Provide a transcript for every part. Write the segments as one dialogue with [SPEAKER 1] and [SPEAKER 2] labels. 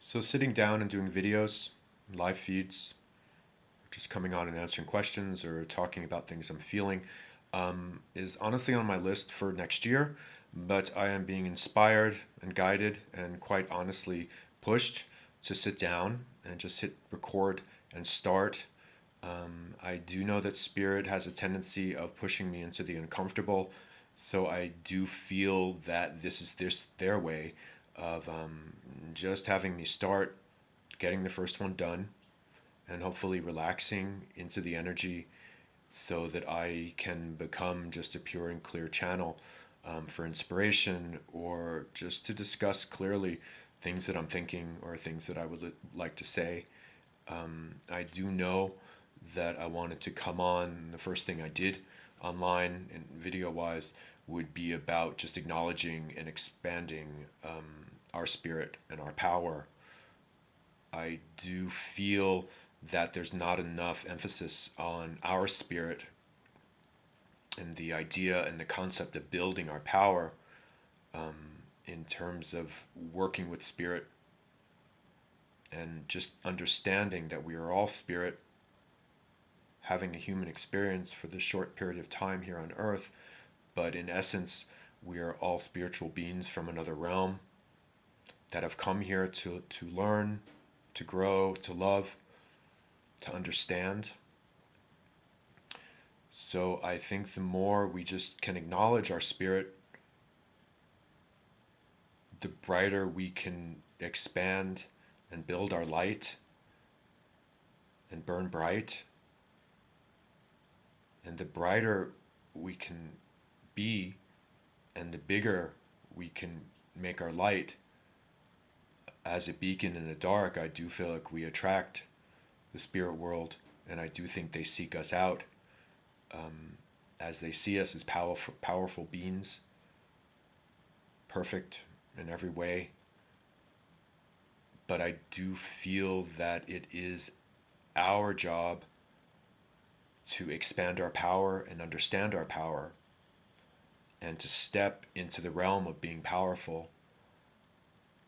[SPEAKER 1] So sitting down and doing videos, live feeds, just coming on and answering questions or talking about things I'm feeling is honestly on my list for next year, but I am being inspired and guided and quite honestly pushed to sit down and just hit record and start. I do know that spirit has a tendency of pushing me into the uncomfortable, so I do feel that this is their way of just having me start getting the first one done and hopefully relaxing into the energy so that I can become just a pure and clear channel for inspiration or just to discuss clearly things that I'm thinking or things that I would like to say. I do know that I wanted to come on. The first thing I did online and video wise would be about just acknowledging and expanding our spirit and our power. I do feel that there's not enough emphasis on our spirit and the idea and the concept of building our power in terms of working with spirit and just understanding that we are all spirit having a human experience for this short period of time here on earth, but in essence, we are all spiritual beings from another realm that have come here to learn, to grow, to love, to understand. So I think the more we just can acknowledge our spirit, the brighter we can expand and build our light and burn bright. And the brighter we can be and the bigger we can make our light as a beacon in the dark, I do feel like we attract the spirit world, and I do think they seek us out as they see us as powerful beings, perfect in every way. But I do feel that it is our job to expand our power and understand our power and to step into the realm of being powerful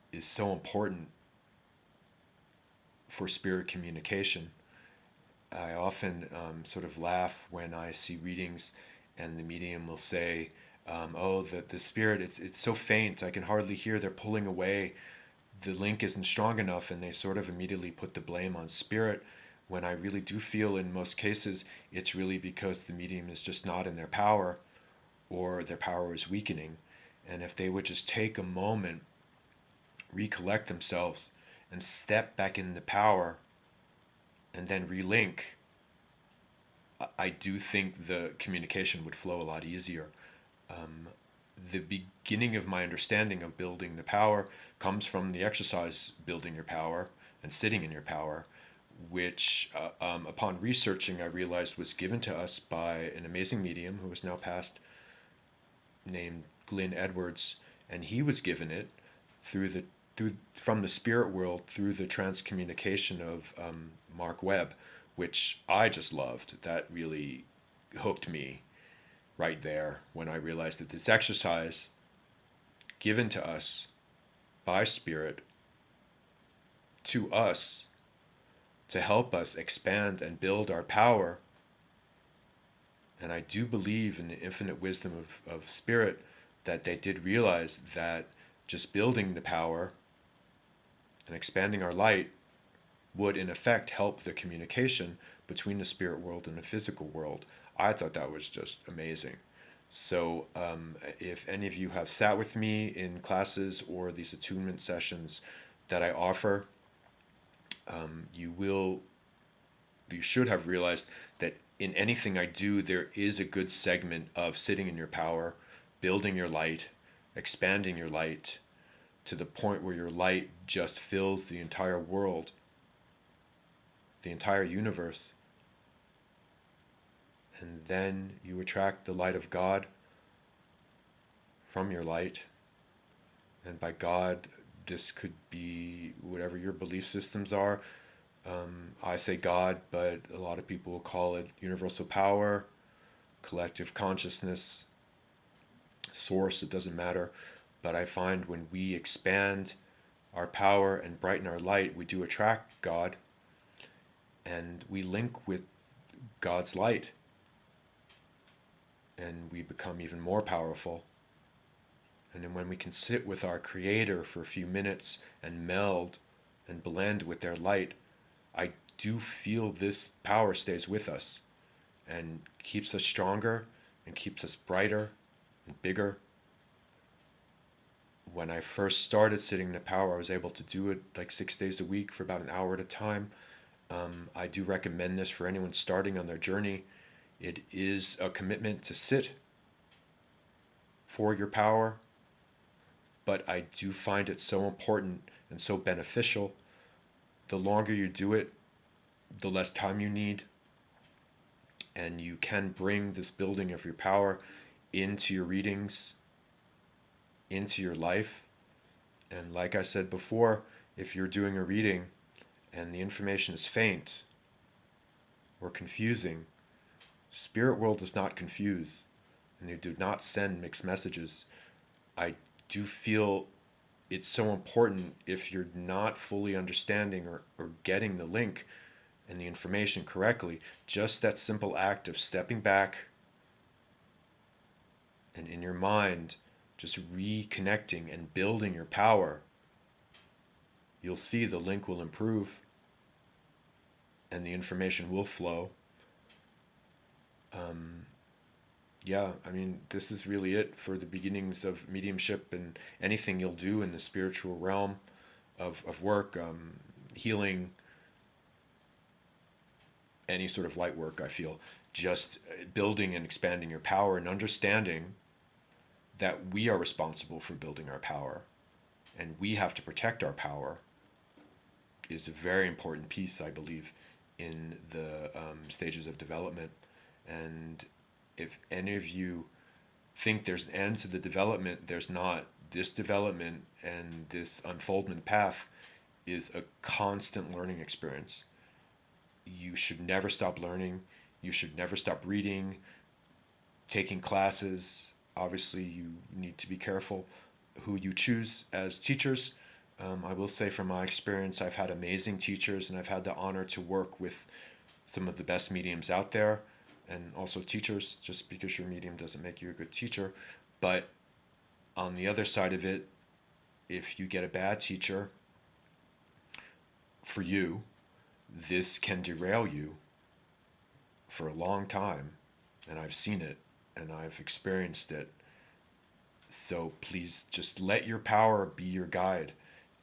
[SPEAKER 1] is so important for spirit communication. I often sort of laugh when I see readings and the medium will say, oh, the spirit, it's so faint, I can hardly hear, they're pulling away, the link isn't strong enough, and they sort of immediately put the blame on spirit, when I really do feel in most cases it's really because the medium is just not in their power or their power is weakening. And if they would just take a moment, recollect themselves, and step back in the power and then relink, I do think the communication would flow a lot easier. The beginning of my understanding of building the power comes from the exercise building your power and sitting in your power, which, upon researching, I realized was given to us by an amazing medium who is now passed, named Glyn Edwards, and he was given it through the through from the spirit world through the transcommunication of Mark Webb, which I just loved. That really hooked me right there when I realized that this exercise given to us by spirit to us to help us expand and build our power. And I do believe in the infinite wisdom of spirit that they did realize that just building the power and expanding our light would in effect help the communication between the spirit world and the physical world. I thought that was just amazing. So if any of you have sat with me in classes or these attunement sessions that I offer, you will you should have realized that in anything I do, there is a good segment of sitting in your power, building your light, expanding your light to the point where your light just fills the entire world, the entire universe. And then you attract the light of God from your light. And by God, this could be whatever your belief systems are. I say God, but a lot of people will call it universal power, collective consciousness, source, it doesn't matter. But I find when we expand our power and brighten our light, we do attract God, and we link with God's light, and we become even more powerful. And then when we can sit with our Creator for a few minutes and meld and blend with their light, I do feel this power stays with us and keeps us stronger and keeps us brighter and bigger. When I first started sitting in the power, I was able to do it like 6 days a week for about an hour at a time. I do recommend this for anyone starting on their journey. It is a commitment to sit for your power, but I do find it so important and so beneficial. The longer you do it, the less time you need, and you can bring this building of your power into your readings, into your life. And like I said before, if you're doing a reading and the information is faint or confusing, spirit world does not confuse, and they do not send mixed messages. I do feel it's so important, if you're not fully understanding or getting the link and the information correctly, just that simple act of stepping back and in your mind just reconnecting and building your power, you'll see the link will improve and the information will flow. Yeah, I mean, this is really it for the beginnings of mediumship and anything you'll do in the spiritual realm of work, healing, any sort of light work, I feel. Just building and expanding your power and understanding that we are responsible for building our power and we have to protect our power is a very important piece, I believe, in the stages of development. And if any of you think there's an end to the development, there's not. This development and this unfoldment path is a constant learning experience. You should never stop learning. You should never stop reading, taking classes. Obviously, you need to be careful who you choose as teachers. I will say from my experience, I've had amazing teachers, and I've had the honor to work with some of the best mediums out there, and also teachers. Just because you're a medium doesn't make you a good teacher. But on the other side of it, if you get a bad teacher, for you, this can derail you for a long time. And I've seen it and I've experienced it. So please just let your power be your guide,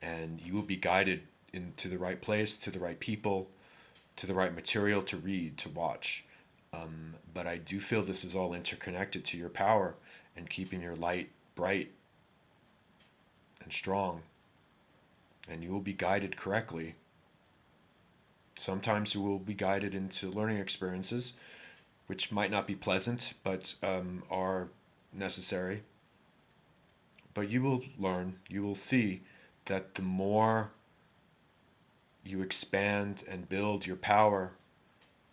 [SPEAKER 1] and you will be guided into the right place, to the right people, to the right material to read, to watch. But I do feel this is all interconnected to your power and keeping your light bright and strong. And you will be guided correctly. Sometimes you will be guided into learning experiences, which might not be pleasant, but are necessary. But you will learn, you will see that the more you expand and build your power,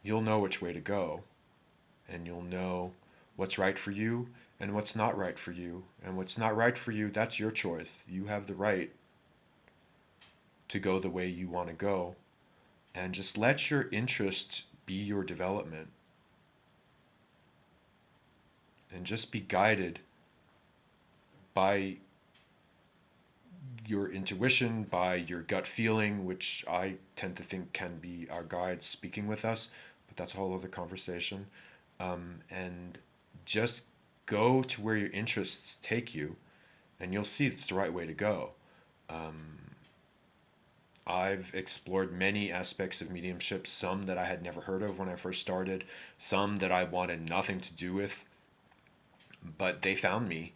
[SPEAKER 1] you'll know which way to go. And you'll know what's right for you and what's not right for you. And what's not right for you, that's your choice. You have the right to go the way you want to go. And just let your interests be your development. And just be guided by your intuition, by your gut feeling, which I tend to think can be our guides speaking with us, but that's a whole other conversation. And just go to where your interests take you, and you'll see it's the right way to go. I've explored many aspects of mediumship, some that I had never heard of when I first started, some that I wanted nothing to do with, but they found me.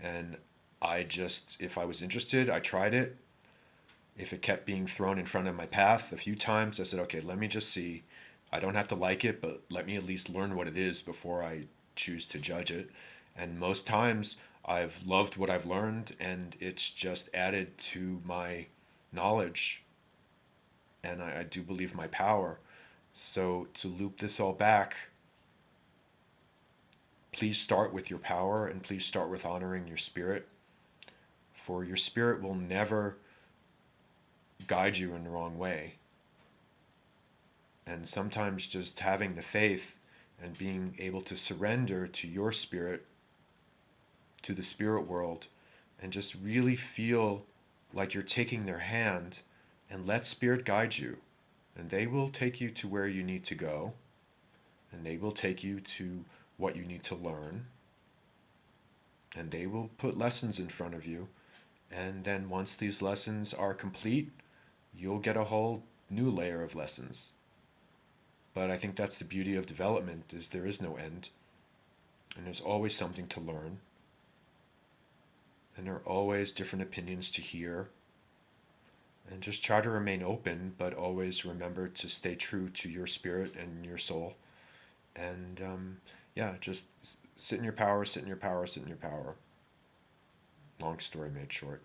[SPEAKER 1] And I just, if I was interested, I tried it. If it kept being thrown in front of my path a few times, I said, okay, let me just see. I don't have to like it, but let me at least learn what it is before I choose to judge it. And most times I've loved what I've learned, and it's just added to my knowledge, and I do believe my power. So to loop this all back, please start with your power, and please start with honoring your spirit. For your spirit will never guide you in the wrong way. And sometimes just having the faith and being able to surrender to your spirit, to the spirit world, and just really feel like you're taking their hand and let spirit guide you. And they will take you to where you need to go, and they will take you to what you need to learn, and they will put lessons in front of you. And then once these lessons are complete, you'll get a whole new layer of lessons. But I think that's the beauty of development, is there is no end, and there's always something to learn, and there are always different opinions to hear. And just try to remain open, but always remember to stay true to your spirit and your soul. And yeah, just sit in your power, sit in your power, sit in your power. Long story made short.